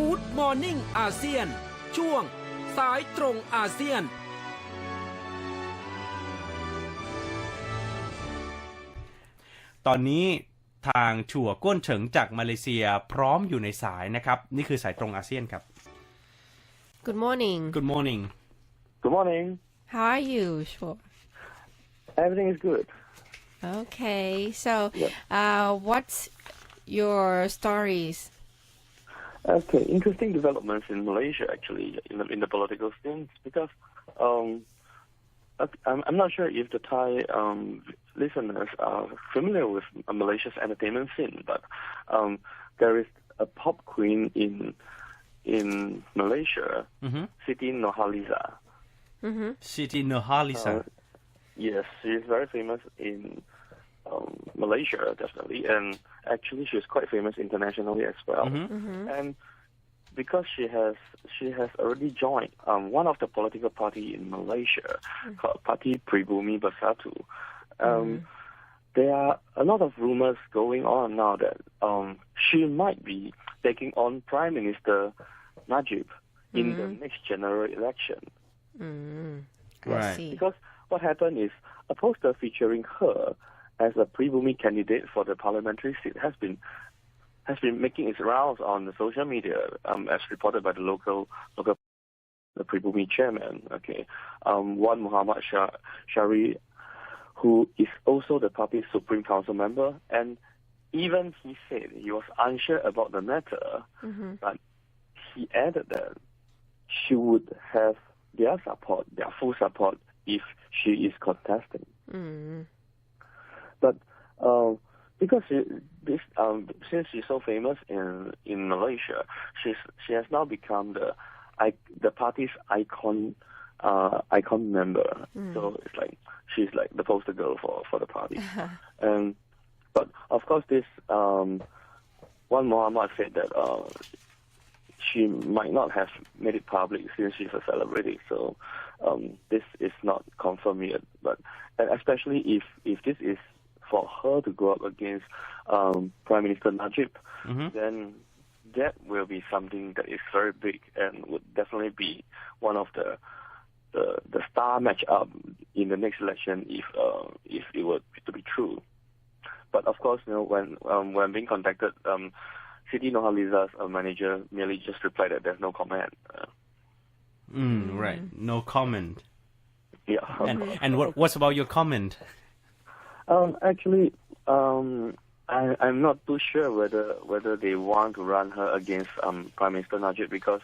Good Morning ASEAN ช่วงสายตรงอาเซียนตอนนี้ทางชัวก้นเฉิงจากมาเลเซียพร้อมอยู่ในสายนะครับนี่คือสายตรงอาเซียนครับ Good morning. Good morning. Good morning. How are you? Sure. Everything is good. Okay. So, what's your stories? Okay, interesting developments in Malaysia actually in the political scene because I'm not sure if the Thai listeners are familiar with Malaysia's entertainment scene, but there is a pop queen in Malaysia, Siti Nurhaliza. Siti Nurhaliza. Yes, she is very famous in Malaysia, definitely, and actually she is quite famous internationally as well. And because she has already joined one of the political party in Malaysia called Parti Pribumi Bersatu. There are a lot of rumors going on now that she might be taking on Prime Minister Najib in the next general election. Right. Because what happened is a poster featuring her as a Pribumi candidate for the parliamentary seat has been making its rounds on the social media, as reported by the local the Pribumi chairman. Okay, Wan Muhammad Shari, who is also the party's Supreme Council member, and even he said he was unsure about the matter, but he added that she would have their full support, if she is contesting. But because since she's so famous in Malaysia, she has now become the party's icon member. So it's like she's like the poster girl for the party. But of course, this one Muhammad said that she might not have made it public since she's a celebrity. So this is not confirmed yet. But and especially if this is for her to go up against Prime Minister Najib, then that will be something that is very big and would definitely be one of the star matchup in the next election if it were to be true. But of course, when being contacted, Siti Nurhaliza's manager merely just replied that there's no comment. Right, no comment. Yeah. And what's about your comment? Actually, I'm not too sure whether they want to run her against Prime Minister Najib because,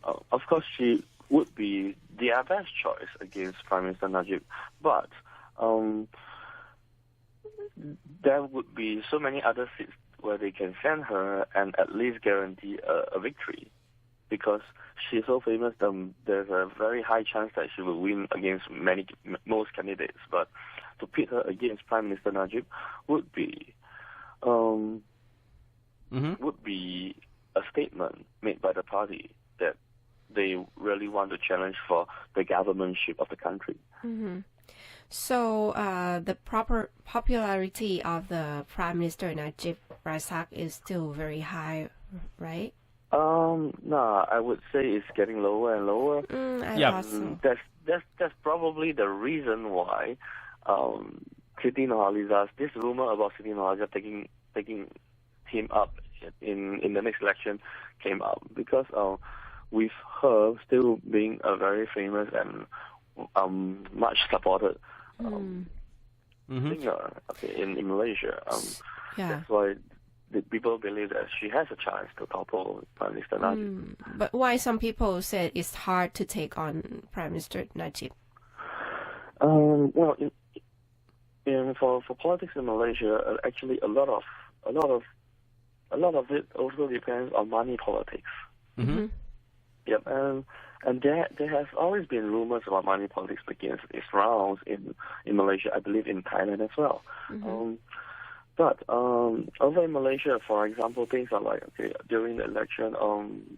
of course, she would be their best choice against Prime Minister Najib. But there would be so many other seats where they can send her and at least guarantee a victory. Because she's so famous, there's a very high chance that she will win against most candidates. But to pit her against Prime Minister Najib would be a statement made by the party that they really want to challenge for the governmentship of the country. So the popularity of the Prime Minister Najib Razak is still very high, right? No, I would say it's getting lower and lower. That's probably the reason why Siti Nurhaliza, this rumor about Siti Nurhaliza taking him up in the next election came up because with her still being a very famous and much supported singer in Malaysia. That's why the people believe that she has a chance to topple Prime Minister Najib. But why some people said it's hard to take on Prime Minister Najib? Well, for politics in Malaysia, actually a lot of it also depends on money politics. Yep, and there has always been rumors about money politics begins its rounds in Malaysia. I believe in Thailand as well. But over in Malaysia, for example, things are like during the election,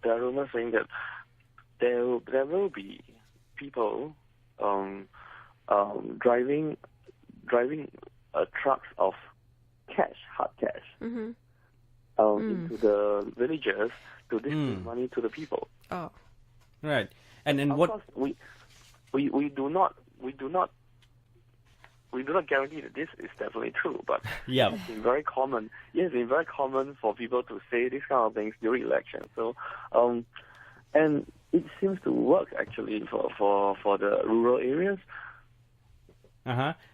there are rumors saying that there will be people driving trucks of hard cash, into the villagers to distribute money to the people. Oh. Right. And Of what? course, we do not guarantee that this is definitely true, but Yeah. it's been very common. It's been very common for people to say these kind of things during elections. So, and it seems to work actually for the rural areas.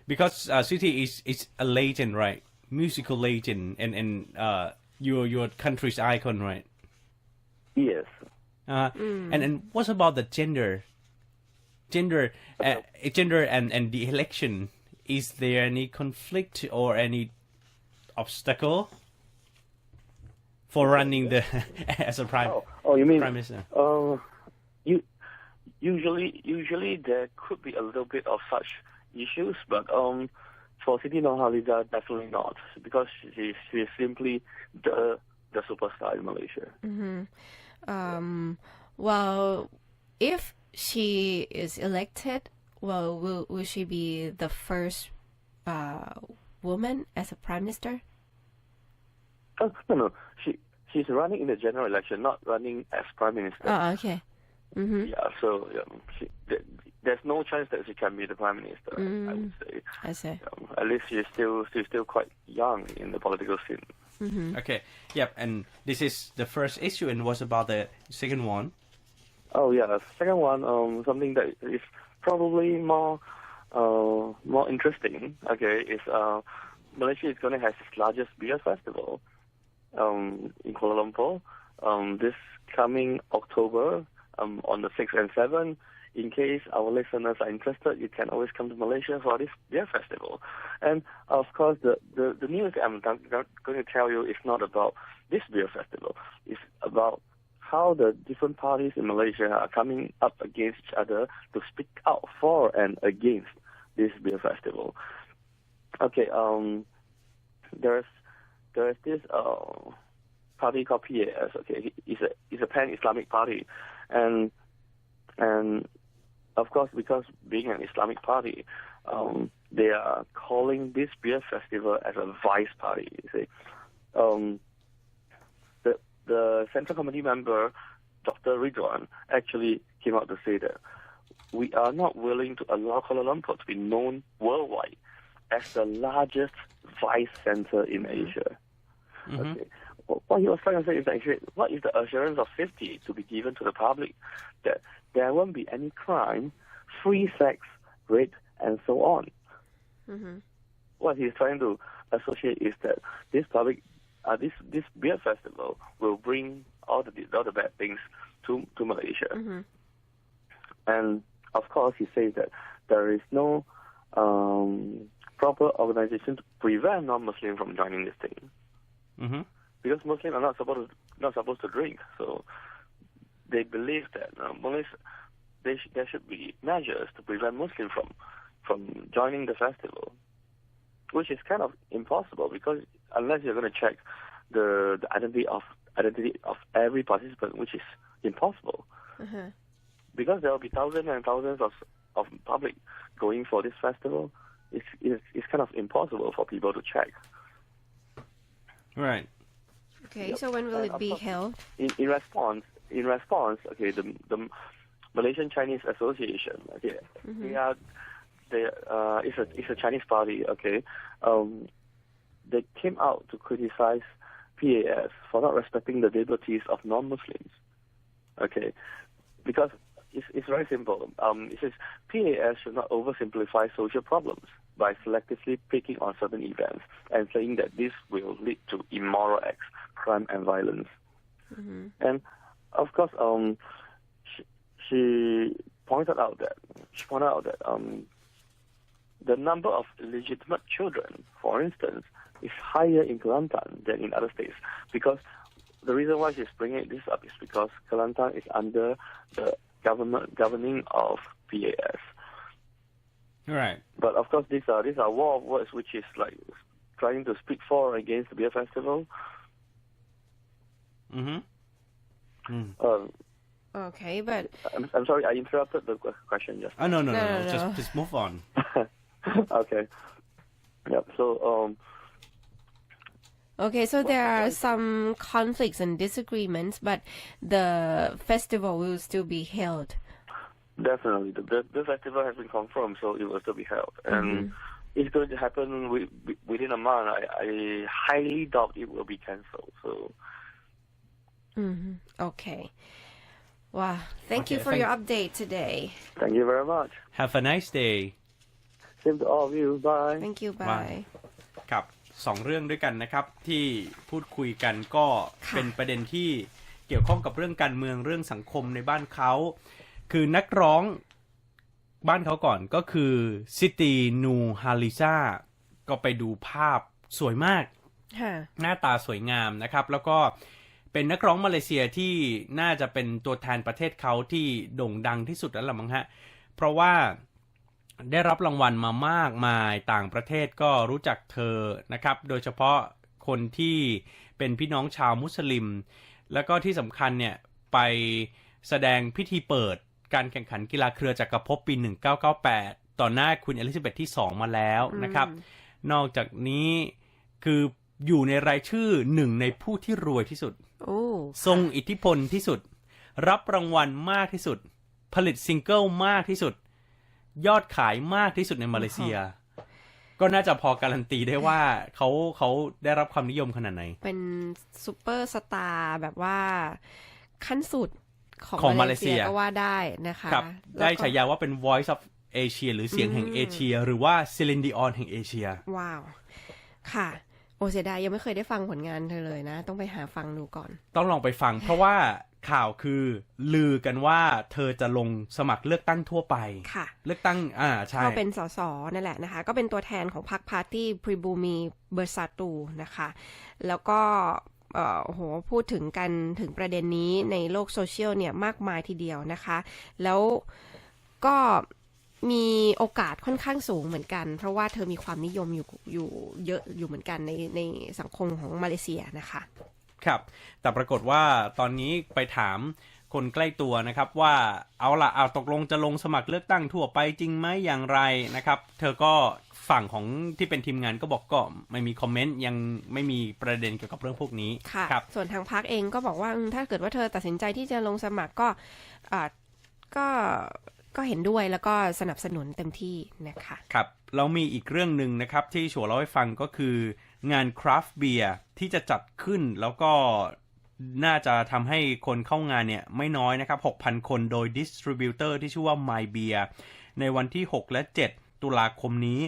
Because city is a legend, right? Musical legend, and your country's icon, right? Yes. And what about the gender and the election? Is there any conflict or any obstacle for running the as a prime minister? Usually there could be a little bit of such issues, but for Siti Nurhaliza, definitely not, because she's simply the superstar in Malaysia. Well, if she is elected, well, will she be the first woman as a prime minister? No. She's running in the general election, not running as prime minister. Oh, okay. Yeah, so there's no chance that she can be the prime minister. I would say. I see. At least she's still quite young in the political scene. Okay. Yep. And this is the first issue. And what's about the second one? Oh yeah, the second one, something that is probably more interesting. Okay, is Malaysia is going to have its largest beer festival in Kuala Lumpur this coming October on the 6th and 7th. In case our listeners are interested, you can always come to Malaysia for this beer festival. And of course, the news that I'm going to tell you is not about this beer festival. It's about how the different parties in Malaysia are coming up against each other to speak out for and against this beer festival. Okay, there's this party called PAS. Okay, it's a pan-Islamic party, and of course, because being an Islamic party, they are calling this beer festival as a vice party. You see, the Central Committee member, Dr. Ridwan, actually came out to say that we are not willing to allow Kuala Lumpur to be known worldwide as the largest vice center in Asia. Okay. What he was trying to say is actually, what is the assurance of safety to be given to the public that there won't be any crime, free sex, rape, and so on? What he's trying to associate is that this beer festival will bring all the bad things to Malaysia. And of course, he says that there is no proper organization to prevent non-Muslims from joining this thing. Because Muslims are not supposed to drink, so they believe that there should be measures to prevent Muslims from joining the festival, which is kind of impossible, because unless you're going to check the identity of every participant, which is impossible, because there will be thousands and thousands of public going for this festival. It's kind of impossible for people to check. Right. Okay, Yep. so when will it be held? In response, okay, the Malaysian Chinese Association, okay, it's a Chinese party, okay, they came out to criticize PAS for not respecting the liberties of non-Muslims, okay, because it's very simple. It says PAS should not oversimplify social problems by selectively picking on certain events and saying that this will lead to immoral acts, crime, and violence. And of course, she pointed out that the number of illegitimate children, for instance, is higher in Kelantan than in other states. Because the reason why she's bringing this up is because Kelantan is under the governing of PAS. Right. But of course, these are war of words, which is like trying to speak for or against the beer festival. Okay, but I'm sorry, I interrupted the question just. Oh no. No. Just move on. Okay. Yep. So Okay, so there are some conflicts and disagreements, but the festival will still be held. Definitely, the festival has been confirmed, so it will still be held, and it's going to happen within a month. I highly doubt it will be cancelled. So. Okay. Wow. Thank you for your update today. Thank you very much. Have a nice day Same to all of you. Bye. Thank you. Bye. ครับ2เรื่องด้วยกันนะครับที่พูดคุยกันก็เป็นประเด็นที่เกี่ยวข้องกับเรื่องการเมืองเรื่องสังคมในบ้านเขาคือนักร้องบ้านเขาก่อนก็คือซิตีนูฮาลิซาก็ไปดูภาพสวยมากหน้าตาสวยงามนะครับแล้วก็เป็นนักร้องมาเลเซียที่น่าจะเป็นตัวแทนประเทศเขาที่โด่งดังที่สุดแล้วล่ะมั้งฮะเพราะว่าได้รับรางวัลมามากมายต่างประเทศก็รู้จักเธอนะครับโดยเฉพาะคนที่เป็นพี่น้องชาวมุสลิมแล้วก็ที่สำคัญเนี่ยไปแสดงพิธีเปิดการแข่งขันกีฬาเครือจักรภพปี1998ต่อหน้าควีนอลิซาเบธที่2มาแล้วนะครับนอกจากนี้คืออยู่ในรายชื่อหนึ่งในผู้ที่รวยที่สุดทรงอิทธิพลที่สุดรับรางวัลมากที่สุดผลิตซิงเกิลมากที่สุดยอดขายมากที่สุดในมาเลเซียก็น่าจะพอการันตีได้ว่าเขาได้รับความนิยมขนาดไหนเป็นซูเปอร์สตาร์แบบว่าขั้นสุดของมาเลเซียก็ว่าได้นะคะครับได้ฉายาว่าเป็น Voice of Asia หรือเสียงแห่งเอเชียหรือว่าซิลินดิออนแห่งเอเชียว้าวค่ะโอเสียดายยังไม่เคยได้ฟังผลงานเธอเลยนะต้องไปหาฟังดูก่อนต้องลองไปฟังเพราะว่าข่าวคือลือกันว่าเธอจะลงสมัครเลือกตั้งทั่วไปค่ะเลือกตั้งใช่ก็เป็นสสนั่นแหละนะคะก็เป็นตัวแทนของพรรคพาร์ตี้พรีบูมีเบอร์ซาตูนะคะแล้วก็โหพูดถึงกันถึงประเด็นนี้ในโลกโซเชียลเนี่ยมากมายทีเดียวนะคะแล้วก็มีโอกาสค่อนข้างสูงเหมือนกันเพราะว่าเธอมีความนิยมอยู่เยอะอยู่เหมือนกันในสังคมของมาเลเซียนะคะครับแต่ปรากฏว่าตอนนี้ไปถามคนใกล้ตัวนะครับว่าเอาตกลงจะลงสมัครเลือกตั้งทั่วไปจริงไหมอย่างไรนะครับเธอก็ฝั่งของที่เป็นทีมงานก็บอกก็ไม่มีคอมเมนต์ยังไม่มีประเด็นเกี่ยวกับเรื่องพวกนี้ครับส่วนทางพรรคเองก็บอกว่าถ้าเกิดว่าเธอตัดสินใจที่จะลงสมัครก็เห็นด้วยแล้วก็สนับสนุนเต็มที่นะคะครับเรามีอีกเรื่องนึงนะครับที่ชัวร์เล่าให้ฟังก็คืองานคราฟต์เบียร์ที่จะจัดขึ้นแล้วก็น่าจะทำให้คนเข้างานเนี่ยไม่น้อยนะครับ 6,000 คนโดยดิสทริบิวเตอร์ที่ชื่อว่า My Beer ในวันที่6และ7ตุลาคมนี้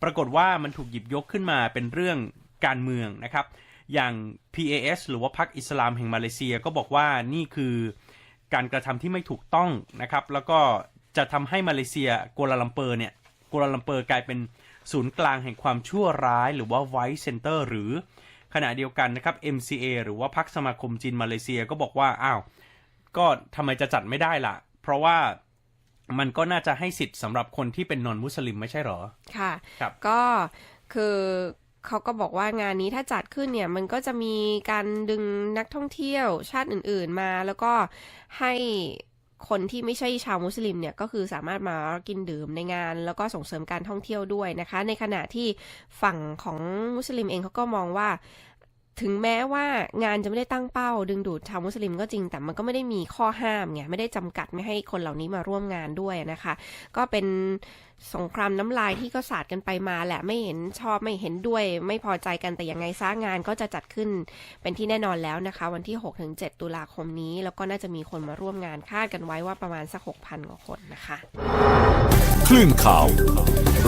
ปรากฏว่ามันถูกหยิบยกขึ้นมาเป็นเรื่องการเมืองนะครับอย่าง PAS หรือว่าพรรคอิสลามแห่งมาเลเซียก็บอกว่านี่คือการกระทำที่ไม่ถูกต้องนะครับแล้วก็จะทำให้มาเลเซียกัวลาลัมเปอร์กลายเป็นศูนย์กลางแห่งความชั่วร้ายหรือว่า Vice Center หรือขณะเดียวกันนะครับ MCA หรือว่าพรรคสมาคมจีนมาเลเซียก็บอกว่าก็ทำไมจะจัดไม่ได้ล่ะเพราะว่ามันก็น่าจะให้สิทธิ์สำหรับคนที่เป็นนอนมุสลิมไม่ใช่หรอค่ะก็คือเขาก็บอกว่างานนี้ถ้าจัดขึ้นเนี่ยมันก็จะมีการดึงนักท่องเที่ยวชาติอื่นๆมาแล้วก็ให้คนที่ไม่ใช่ชาวมุสลิมเนี่ยก็คือสามารถมากินดื่มในงานแล้วก็ส่งเสริมการท่องเที่ยวด้วยนะคะในขณะที่ฝั่งของมุสลิมเองเขาก็มองว่าถึงแม้ว่างานจะไม่ได้ตั้งเป้าดึงดูดชาวมุสลิมก็จริงแต่มันก็ไม่ได้มีข้อห้ามไงไม่ได้จำกัดไม่ให้คนเหล่านี้มาร่วมงานด้วยนะคะก็เป็นสงครามน้ำลายที่ก็สาดกันไปมาแหละไม่เห็นชอบไม่เห็นด้วยไม่พอใจกันแต่ยังไงซะงานก็จะจัดขึ้นเป็นที่แน่นอนแล้วนะคะวันที่ 6-7 ตุลาคมนี้แล้วก็น่าจะมีคนมาร่วมงานคาดกันไว้ว่าประมาณสัก 6,000 กว่าคนนะคะคลื่นข่าว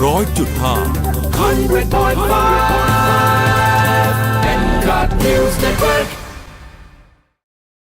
100.5 MCOT News Network